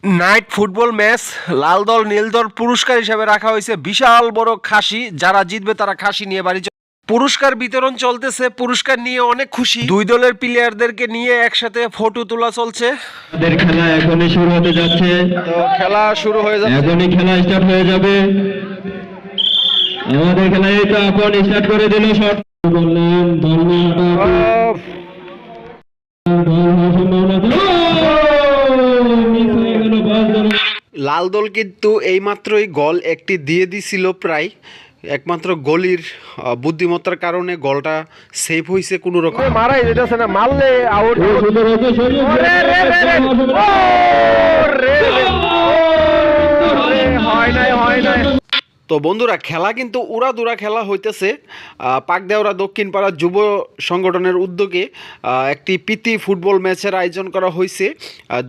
Night football match, লাল দল নীল দল পুরস্কার হিসেবে রাখা হয়েছে বিশাল বড় খাসি। যারা জিতবে তারা খাসি নিয়ে বাড়ি পুরস্কার বিতরণ চলতেছে। পুরস্কার নিয়ে অনেক খুশি। দুই দলের প্লেয়ারদেরকে নিয়ে একসাথে ফটো তোলা চলছে। খেলা এখনই শুরু হতে যাচ্ছে। তো খেলা শুরু হয়ে যাচ্ছে, এখনই খেলা স্টার্ট হয়ে যাবে। আমাদের খেলা এই তো এখন স্টার্ট করে দিল। শট বললেন লাল দল কিন্তু এইমাত্রই গোল একটি দিয়ে দিছিল। প্রায় একমাত্র গোলির বুদ্ধিমত্তার কারণে গোলটা সেভ হয়েছে। কোন রকম মারাই যেতেছে না, মারলে আউট। হয় নাই। তো বন্ধুরা, খেলা কিন্তু উড়াদুরা খেলা হইতেছে। পাকদেওরা দক্ষিণ পাড়া যুব সংগঠনের উদ্যোগে একটি প্রীতি ফুটবল ম্যাচের আয়োজন করা হয়েছে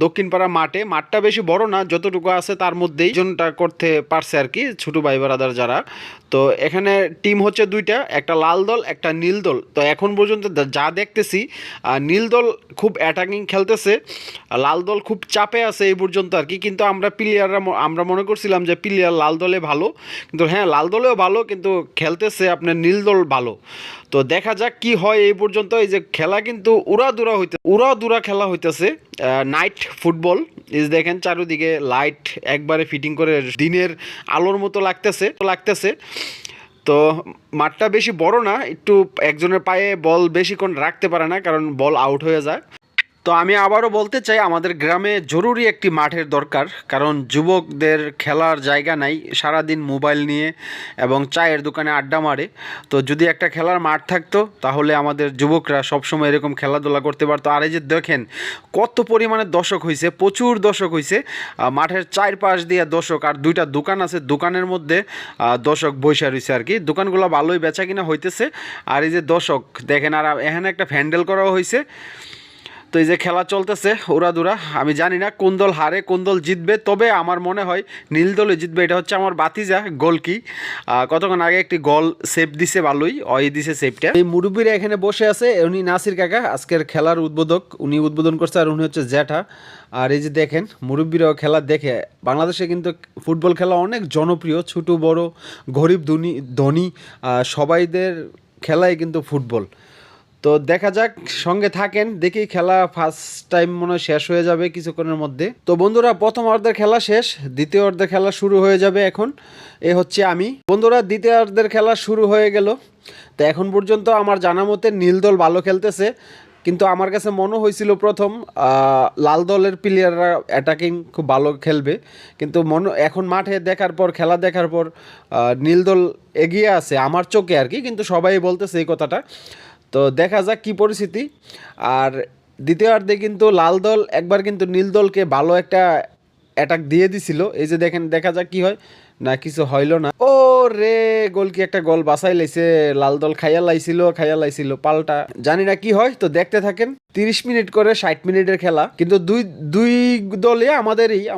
দক্ষিণ পাড়া মাঠে। মাঠটা বেশি বড় না, যতটুকু আছে তার মধ্যেই আয়োজনটা করতে পারছে আর কি ছোটো ভাই বারাদার যারা। তো এখানে টিম হচ্ছে দুইটা, একটা লাল দল একটা নীল দল। তো এখন পর্যন্ত যা দেখতেছি নীল দল খুব অ্যাটাকিং খেলতেছে, লাল দল খুব চাপে আছে এই পর্যন্ত আর কি। কিন্তু আমরা মনে করছিলাম যে প্লেয়ার লাল দলে ভালো, কিন্তু হ্যাঁ লাল দলেও ভালো, কিন্তু খেলতেছে আপনার নীল দল ভালো। তো দেখা যাক কি হয় এই পর্যন্ত। এই যে খেলা কিন্তু উড়াদুরা খেলা হইতেছে নাইট ফুটবল। এই দেখেন চারিদিকে লাইট একবারে ফিটিং করে দিনের আলোর মতো লাগতেছে। তো মাঠটা বেশি বড় না, একটু একজনের পায়ে বল বেশিক্ষণ রাখতে পারে না, কারণ বল আউট হয়ে যায়। তো আমি আবারও বলতে চাই, আমাদের গ্রামে জরুরি একটি মাঠের দরকার, কারণ যুবকদের খেলার জায়গা নাই, সারাদিন মোবাইল নিয়ে এবং চায়ের দোকানে আড্ডা মারে। তো যদি একটা খেলার মাঠ থাকতো তাহলে আমাদের যুবকরা সবসময় এরকম খেলাধুলা করতে পারতো। আর এই যে দেখেন কত পরিমাণে দর্শক হয়েছে, প্রচুর দর্শক হয়েছে। মাঠের চারপাশ দিয়ে দর্শক, আর দুইটা দোকান আছে, দোকানের মধ্যে দর্শক বসে রয়েছে আর কি। দোকানগুলো ভালোই বেচা কিনা হইতেছে। আর এই যে দর্শক দেখেন, আর এখানে একটা প্যান্ডেল করাও হয়েছে। তো এই যে খেলা চলতেছে উড়াদুরা, আমি জানি না কোন দল হারে কোন দল জিতবে, তবে আমার মনে হয় নীল দলে জিতবে। এটা হচ্ছে আমার বাতিজা গোল কি কতক্ষণ আগে একটি গোল সেভ দিছে, ভালোই দিছে সেভটা। এই মুরব্বীরা এখানে বসে আছে, উনি নাসির কাকা, আজকের খেলার উদ্বোধক, উনি উদ্বোধন করছে, আর উনি হচ্ছে জ্যাঠা। আর এই যে দেখেন মুরব্বীরাও খেলা দেখে। বাংলাদেশে কিন্তু ফুটবল খেলা অনেক জনপ্রিয়, ছোট বড় গরিব ধনী সবাইদের খেলাই কিন্তু ফুটবল। তো দেখা যাক, সঙ্গে থাকেন, দেখি খেলা ফার্স্ট টাইম মনে হয় শেষ হয়ে যাবে কিছুক্ষণের মধ্যে। তো বন্ধুরা, প্রথম অর্ধের খেলা শেষ, দ্বিতীয় অর্ধের খেলা শুরু হয়ে যাবে এখন। এ হচ্ছে আমি। বন্ধুরা, দ্বিতীয় অর্ধের খেলা শুরু হয়ে গেল। তো এখন পর্যন্ত আমার জানা মতে নীল দল ভালো খেলতেছে, কিন্তু আমার কাছে মনে হয়েছিল প্রথম লাল দলের প্লেয়াররা অ্যাটাকিং খুব ভালো খেলবে, কিন্তু এখন মাঠে দেখার পর, খেলা দেখার পর নীল দল এগিয়ে আছে আমার চোখে আর কি, কিন্তু সবাই বলতেছে এই কথাটা। তো দেখা যাক কী পরিস্থিতি। আর দ্বিতীয়ার্ধে কিন্তু লাল দল একবার কিন্তু নীল দলকে ভালো একটা অ্যাটাক দিয়ে দিছিল। এই যে দেখেন, দেখা যাক কি হয়। না, কিছু হইল না। ও রে, গোলকি একটা গোল বাঁচাই লাইছে লাল দল, খাইয়া লাইছিল পাল্টা। জানি না কি হয়, তো দেখতে থাকেন। 30 মিনিট করে 60 মিনিটের খেলা, কিন্তু দুই দলে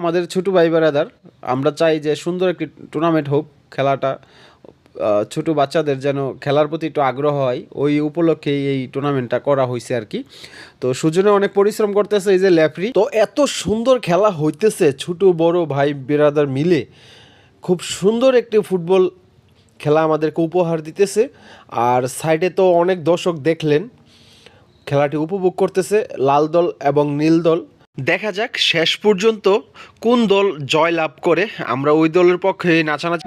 আমাদের ছোট ভাই বারাদার। আমরা চাই যে সুন্দর একটি টুর্নামেন্ট হোক, খেলাটা ছোট বাচ্চাদের যেন খেলার প্রতি একটু আগ্রহ হয়, ওই উপলক্ষেই এই টুর্নামেন্টটা করা হয়েছে আর কি। তো সুজনে অনেক পরিশ্রম করতেছে এই যে লেফরি। তো এত সুন্দর খেলা হইতেছে, ছোট বড় ভাই বিরাদার মিলে খুব সুন্দর একটি ফুটবল খেলা আমাদেরকে উপহার দিতেছে। আর সাইডে তো অনেক দর্শক দেখলেন খেলাটি উপভোগ করতেছে, লাল দল এবং নীল দল। দেখা যাক শেষ পর্যন্ত কোন দল জয় লাভ করে। আমরা ওই দলের পক্ষে নাচানাচি।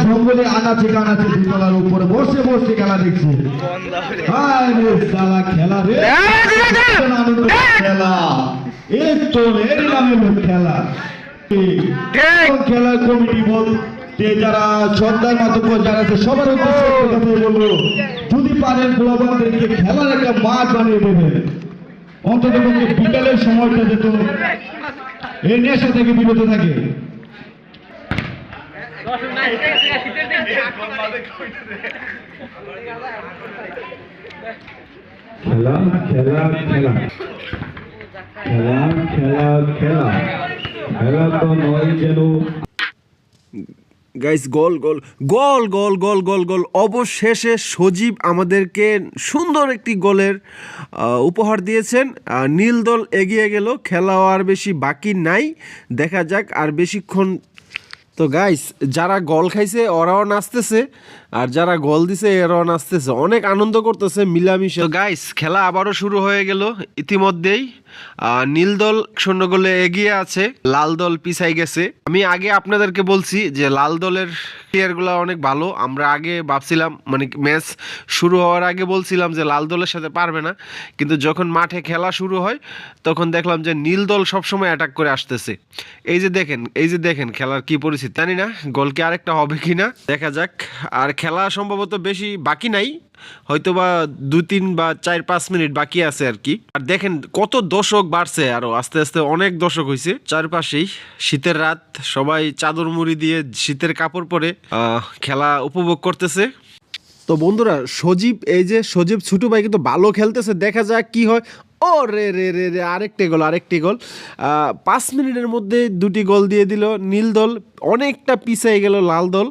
জঙ্গলে আনাচে কানাচে দুতলার উপরে বসে বসে খেলা দেখছে। খেলা কমিটি বলতে যারা সন্ধ্যার মাধ্যমে যারা আছে সবার উদ্দেশ্যে বলবো, যদি পারেন গোলাবানদেরকে খেলার একটা মাঠ বানিয়ে দেবেন, অন্তত বিকালের সময়টা যেত এই নেশা থেকে বিরত থাকে। খেলা খেলা খেলা খেলা খেলা খেলা খেলা তো নয় যেন। গাইস গোল গোল গোল গোল গোল গোল গোল অবশেষে সজীব আমাদেরকে সুন্দর একটি গোলের উপহার দিয়েছেন। নীল দল এগিয়ে গেল, খেলাও আর বেশি বাকি নাই, দেখা যাক আর বেশিক্ষণ। তো গাইস যারা গোল খাইছে ওরাও নাচতেছে, আর যারা গোল দিছে এরাও নাচতেছে, অনেক আনন্দ করতেছে মিলামিশে। তো গাইস খেলা আবারও শুরু হয়ে গেল ইতিমধ্যেই। নীল দল 0 গোলে এগিয়ে আছে, লাল দল পিছাই গেছে। আমি আগে আপনাদেরকে বলছি যে লাল দলের প্লেয়ারগুলো অনেক ভালো। আমরা আগে ভাবছিলাম, মানে ম্যাচ শুরু হওয়ার আগে বলছিলাম যে লাল দলের সাথে পারবে না, কিন্তু যখন মাঠে খেলা শুরু হয় তখন দেখলাম যে নীল দল সবসময় অ্যাটাক করে আসতেছে। এই যে দেখেন খেলার কি পরিস্থিতি। জানি না গোল কি আরেকটা হবে কিনা, দেখা যাক। আর খেলা সম্ভবত বেশি বাকি নাই, হয়তো বা 2-3 বা 4-5 মিনিট বাকি আছে আর কি। আর দেখেন কত দর্শক বাড়ছে, আরো আস্তে আস্তে অনেক দর্শক হয়েছে চারপাশেই। শীতের রাত, সবাই চাদর মুড়ি দিয়ে শীতের কাপড় পরে খেলা উপভোগ করতেছে। তো বন্ধুরা সজীব ছোট ভাই কিন্তু ভালো খেলতেছে, দেখা যাক কি হয়। ও রে রে রে রে আরেকটি গোল 5 মিনিটের মধ্যে 2টি গোল দিয়ে দিল নীল দল, অনেকটা পিছিয়ে গেল লাল দল।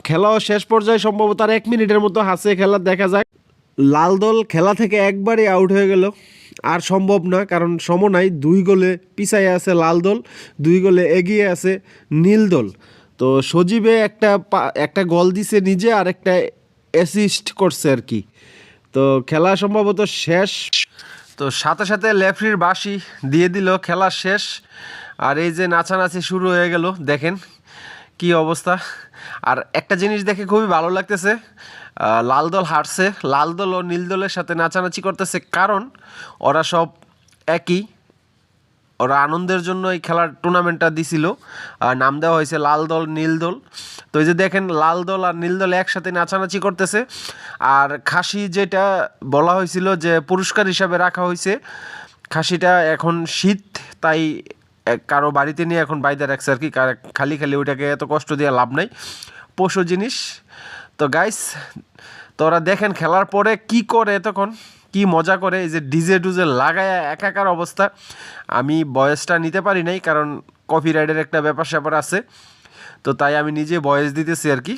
খেলাও শেষ পর্যায়ে সম্ভবত আর 1 মিনিটের মতো হাসে খেলা, দেখা যায়। লাল দল খেলা থেকে একবারে আউট হয়ে গেল, আর সম্ভব না, কারণ সময় নাই। 2 গোলে পিছিয়ে আছে লাল দল, 2 গোলে এগিয়ে আছে নীল দল। তো সজীবে একটা গোল দিছে নিজে, আর একটা অ্যাসিস্ট করছে আর কি। তো খেলা সম্ভবত শেষ। তো সাথে সাথে লেফরির বাঁশি দিয়ে দিল, খেলা শেষ। আর এই যে নাচানাচি শুরু হয়ে গেল, দেখেন কি অবস্থা। আর একটা জিনিস দেখে খুবই ভালো লাগতেছে, লাল দল হারছে, লাল দল ও নীল দলের সাথে নাচানাচি করতেছে, কারণ ওরা সব একই। ওরা আনন্দের জন্য এই খেলার টুর্নামেন্টটা দিছিল, নাম দেওয়া হয়েছে লাল দল নীল দল। তো এই যে দেখেন লাল দল আর নীল দল একসাথে নাচানাচি করতেছে। আর খাসি যেটা বলা হয়েছিল যে পুরস্কার হিসাবে রাখা হয়েছে, খাসিটা এখন শীত, তাই কারো বাড়িতে নিয়ে এখন বাইরে রাখছে আর কি। খালি ওইটাকে এত কষ্ট দিয়ে লাভ নাই, পশু জিনিস। তো গাইস তোরা দেখেন খেলার পরে কি করে, তখন কি মজা করে, এই যে ডিজে ডুজে লাগায় একাকার অবস্থা। আমি ভয়েসটা নিতে পারি নাই, কারণ কপিরাইটের একটা ব্যাপার স্যাপার আছে, তো তাই আমি নিজে ভয়েস দিতেছি আর কি।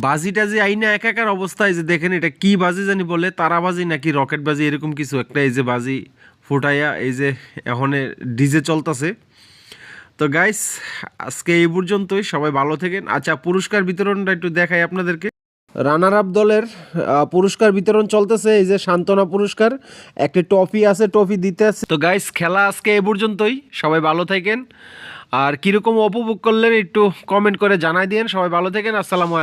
বাজিটা যে আইনা একাকার অবস্থায়, যে দেখেন এটা কি বাজি জানি বলে, তারাবাজি নাকি রকেট বাজি এরকম কিছু একটা। এই যে বাজি ফুটাইয়া এই যে এখন ডিজে চলতেছে। তো গাইস আজকে এই পর্যন্তই, সবাই ভালো থাকেন। আচ্ছা পুরস্কার বিতরণটা একটু দেখাই আপনাদেরকে। রানার আপ দলের পুরস্কার বিতরণ চলতেছে, এই যে সান্ত্বনা পুরস্কার, একটা ট্রফি আছে, ট্রফি দিতে আছে। তো গাইস খেলা আজকে এই পর্যন্তই, সবাই ভালো থাকেন। আর কীরকম উপভোগ করলেন একটু কমেন্ট করে জানাই দিন। সবাই ভালো থাকেন, আসসালামু আলাইকুম।